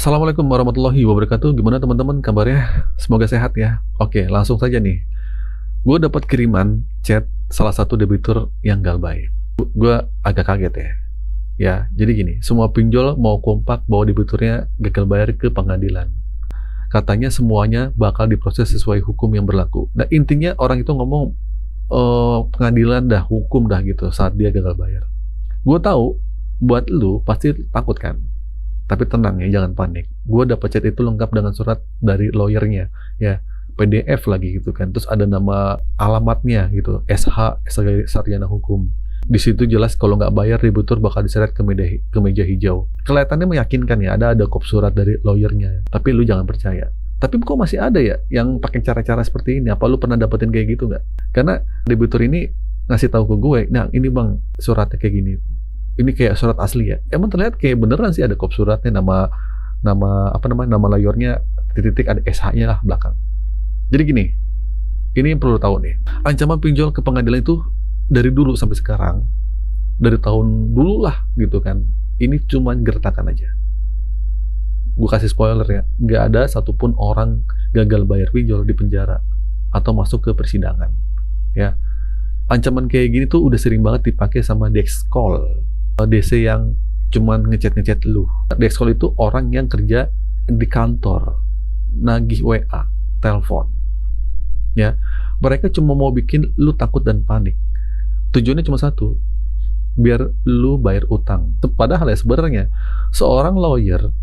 Assalamualaikum warahmatullahi wabarakatuh. Gimana teman-teman kabarnya? Semoga sehat ya. Oke, langsung saja nih. Gue dapat kiriman chat salah satu debitur yang gak baik. Gue agak kaget ya. Ya, jadi gini, semua pinjol mau kompak bahwa debiturnya gagal bayar ke pengadilan. Katanya semuanya bakal diproses sesuai hukum yang berlaku. Nah, intinya orang itu ngomong pengadilan dah, hukum dah gitu saat dia gagal bayar. Gue tahu buat lu pasti takut kan? Tapi tenang ya, jangan panik. Gue dapat chat itu lengkap dengan surat dari lawyernya, ya, PDF lagi gitu kan. Terus ada nama alamatnya gitu, SH, Sarjana Hukum. Di situ jelas kalau nggak bayar debitur bakal diseret ke meja hijau. Kelihatannya meyakinkan ya, ada kop surat dari lawyernya. Tapi lu jangan percaya. Tapi kok masih ada ya yang pakai cara-cara seperti ini? Apa lu pernah dapetin kayak gitu nggak? Karena debitur ini ngasih tahu ke gue, nah ini bang suratnya kayak gini. Ini kayak surat asli ya. Emang terlihat kayak beneran sih ada kop suratnya, nama lawyernya, titik ada SH-nya lah belakang. Jadi gini, ini yang perlu tahu nih. Ancaman pinjol ke pengadilan itu dari dulu sampai sekarang, dari tahun dulu lah gitu kan. Ini cuman gertakan aja. Gue kasih spoiler ya, nggak ada satupun orang gagal bayar pinjol di penjara atau masuk ke persidangan. Ya, ancaman kayak gini tuh udah sering banget dipakai sama Dexkol. DC yang cuman ngechat lu. Dexkol itu orang yang kerja di kantor, nagih WA, telepon. Ya, mereka cuma mau bikin lu takut dan panik. Tujuannya cuma satu, biar lu bayar utang. Padahal ya sebenarnya seorang lawyer,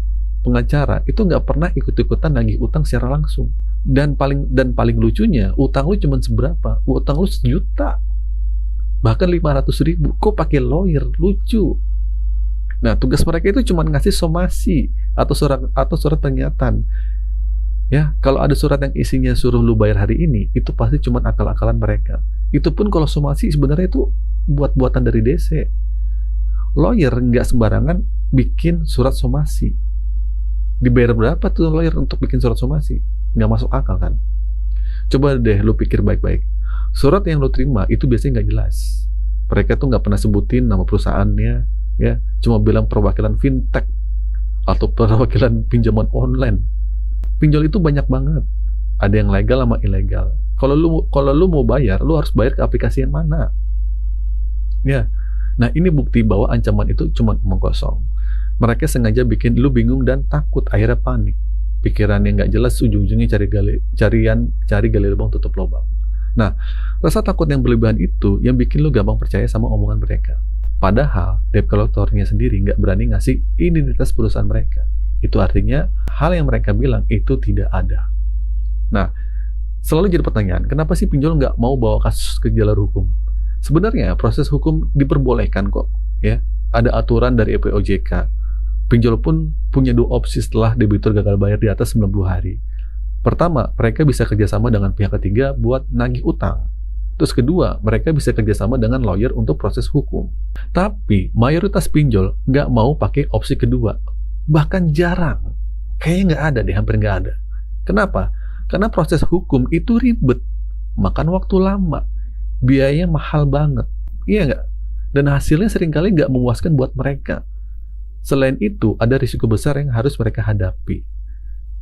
pengacara itu nggak pernah ikut-ikutan nagih utang secara langsung. Dan paling lucunya, utang lu cuma seberapa? Utang lu 1 juta. Bahkan 500.000, kok pakai lawyer? Lucu. Nah, tugas mereka itu cuma ngasih somasi atau surat pernyataan. Ya, kalau ada surat yang isinya suruh lu bayar hari ini, itu pasti cuma akal-akalan mereka. Itu pun kalau somasi sebenarnya itu buat-buatan dari DC. Lawyer nggak sembarangan bikin surat somasi. Dibayar berapa tuh lawyer untuk bikin surat somasi? Nggak masuk akal kan? Coba deh lu pikir baik-baik. Surat yang lo terima itu biasanya nggak jelas. Mereka tuh nggak pernah sebutin nama perusahaannya, ya, cuma bilang perwakilan fintech atau perwakilan pinjaman online. Pinjol itu banyak banget. Ada yang legal sama ilegal. Kalau lu mau bayar, lu harus bayar ke aplikasi yang mana? Ya. Nah, ini bukti bahwa ancaman itu cuma omong kosong. Mereka sengaja bikin lu bingung dan takut, akhirnya panik. Pikiran yang nggak jelas, ujung-ujungnya cari gali lubang tutup lubang. Nah, rasa takut yang berlebihan itu yang bikin lu gampang percaya sama omongan mereka. Padahal, debt collector-nya sendiri nggak berani ngasih identitas perusahaan mereka. Itu artinya, hal yang mereka bilang itu tidak ada. Nah, selalu jadi pertanyaan, kenapa sih pinjol nggak mau bawa kasus ke jalur hukum? Sebenarnya, proses hukum diperbolehkan kok. Ya, ada aturan dari EPOJK. Pinjol pun punya 2 opsi setelah debitur gagal bayar di atas 90 hari. Pertama, mereka bisa kerjasama dengan pihak ketiga buat nagih utang. Terus kedua, mereka bisa kerjasama dengan lawyer untuk proses hukum. Tapi, mayoritas pinjol nggak mau pakai opsi kedua. Bahkan jarang. Kayaknya nggak ada deh, hampir nggak ada. Kenapa? Karena proses hukum itu ribet. Makan waktu lama. Biayanya mahal banget. Iya nggak? Dan hasilnya seringkali nggak memuaskan buat mereka. Selain itu, ada risiko besar yang harus mereka hadapi.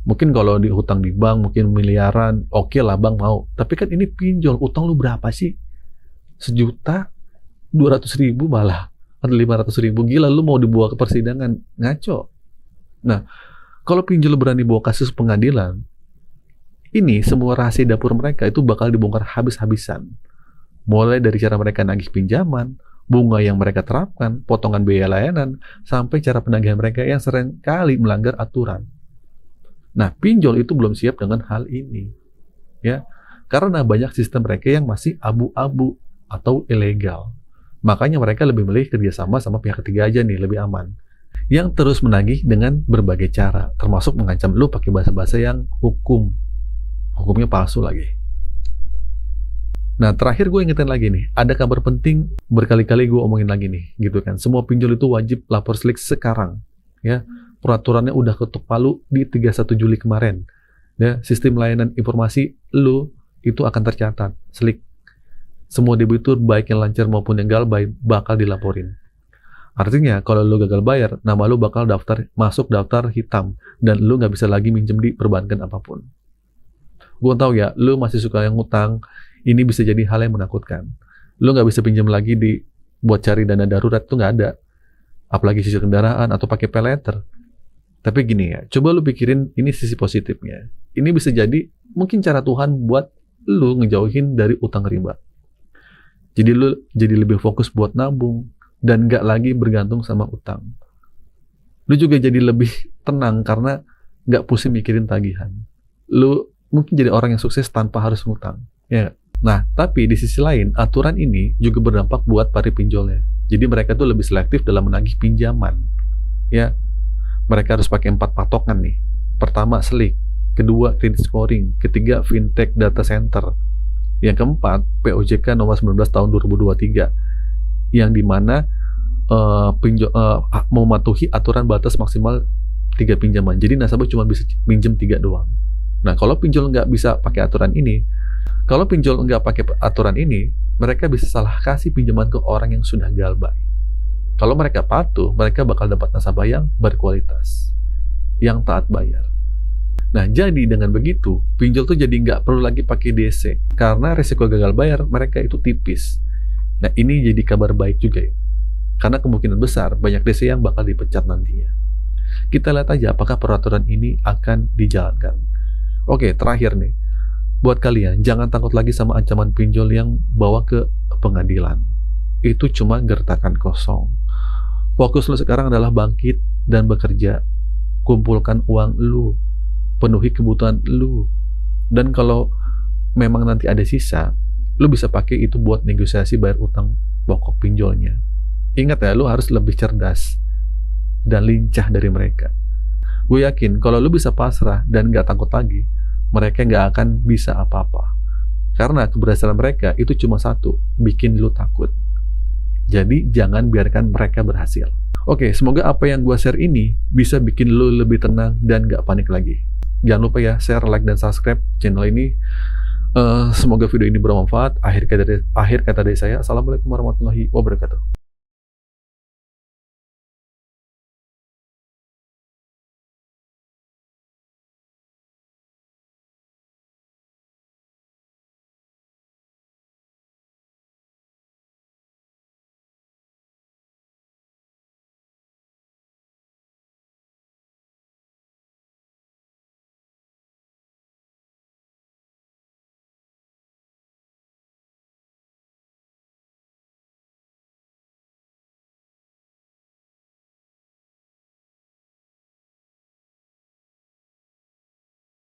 Mungkin kalau dihutang di bank, mungkin miliaran, oke lah bank mau. Tapi kan ini pinjol, utang lu berapa sih? 1.200.000 malah. Atau 500.000, gila lu mau dibawa ke persidangan, ngaco. Nah, kalau pinjol berani bawa kasus pengadilan, ini semua rahasia dapur mereka itu bakal dibongkar habis-habisan. Mulai dari cara mereka nagih pinjaman, bunga yang mereka terapkan, potongan biaya layanan, sampai cara penagihan mereka yang sering kali melanggar aturan. Nah, pinjol itu belum siap dengan hal ini, ya, karena banyak sistem mereka yang masih abu-abu atau ilegal. Makanya mereka lebih milih kerjasama sama pihak ketiga aja nih, lebih aman. Yang terus menagih dengan berbagai cara, termasuk mengancam lu pakai bahasa-bahasa yang hukumnya palsu lagi. Nah, terakhir gue ingetin lagi nih, ada kabar penting berkali-kali gue omongin lagi nih, gitu kan. Semua pinjol itu wajib lapor SLIK sekarang, ya. Peraturannya udah ketuk palu di 31 Juli kemarin. Ya, sistem layanan informasi lu itu akan tercatat, SLIK. Semua debitur baik yang lancar maupun yang gagal bakal dilaporin. Artinya, kalau lu gagal bayar, nama lu bakal masuk daftar hitam, dan lu nggak bisa lagi minjem di perbankan apapun. Gue tahu ya, lu masih suka yang ngutang, ini bisa jadi hal yang menakutkan. Lu nggak bisa pinjam lagi buat cari dana darurat, tuh nggak ada. Apalagi cicil kendaraan atau pakai pay later. Tapi gini ya, coba lu pikirin ini sisi positifnya. Ini bisa jadi mungkin cara Tuhan buat lu ngejauhin dari utang riba. Jadi lu jadi lebih fokus buat nabung, dan nggak lagi bergantung sama utang. Lu juga jadi lebih tenang karena nggak pusing mikirin tagihan. Lu mungkin jadi orang yang sukses tanpa harus ngutang. Ya. Nah, tapi di sisi lain, aturan ini juga berdampak buat para pinjolnya. Jadi mereka tuh lebih selektif dalam menagih pinjaman. Ya, mereka harus pakai 4 patokan nih. Pertama, SLIK. Kedua, credit scoring. Ketiga, fintech data center. Yang keempat, POJK nomor 19 tahun 2023. Yang dimana mematuhi aturan batas maksimal 3 pinjaman. Jadi nasabah cuma bisa minjem 3 doang. Nah, kalau pinjol nggak bisa pakai aturan ini, mereka bisa salah kasih pinjaman ke orang yang sudah galbay. Kalau mereka patuh, mereka bakal dapat nasabah yang berkualitas, yang taat bayar. Nah, jadi dengan begitu, pinjol tuh jadi nggak perlu lagi pakai DC, karena risiko gagal bayar mereka itu tipis. Nah, ini jadi kabar baik juga ya. Karena kemungkinan besar banyak DC yang bakal dipecat nantinya. Kita lihat aja apakah peraturan ini akan dijalankan. Oke, terakhir nih. Buat kalian, jangan takut lagi sama ancaman pinjol yang bawa ke pengadilan. Itu cuma gertakan kosong. Fokus lu sekarang adalah bangkit dan bekerja. Kumpulkan uang lu. Penuhi kebutuhan lu. Dan kalau memang nanti ada sisa, lu bisa pakai itu buat negosiasi bayar utang pokok pinjolnya. Ingat ya, lu harus lebih cerdas dan lincah dari mereka. Gue yakin kalau lu bisa pasrah dan gak takut lagi, mereka gak akan bisa apa-apa. Karena keberhasilan mereka itu cuma satu, bikin lu takut. Jadi jangan biarkan mereka berhasil. Oke, semoga apa yang gue share ini bisa bikin lu lebih tenang dan gak panik lagi. Jangan lupa ya, share, like, dan subscribe channel ini. Semoga video ini bermanfaat. Akhir kata dari saya, Assalamualaikum warahmatullahi wabarakatuh.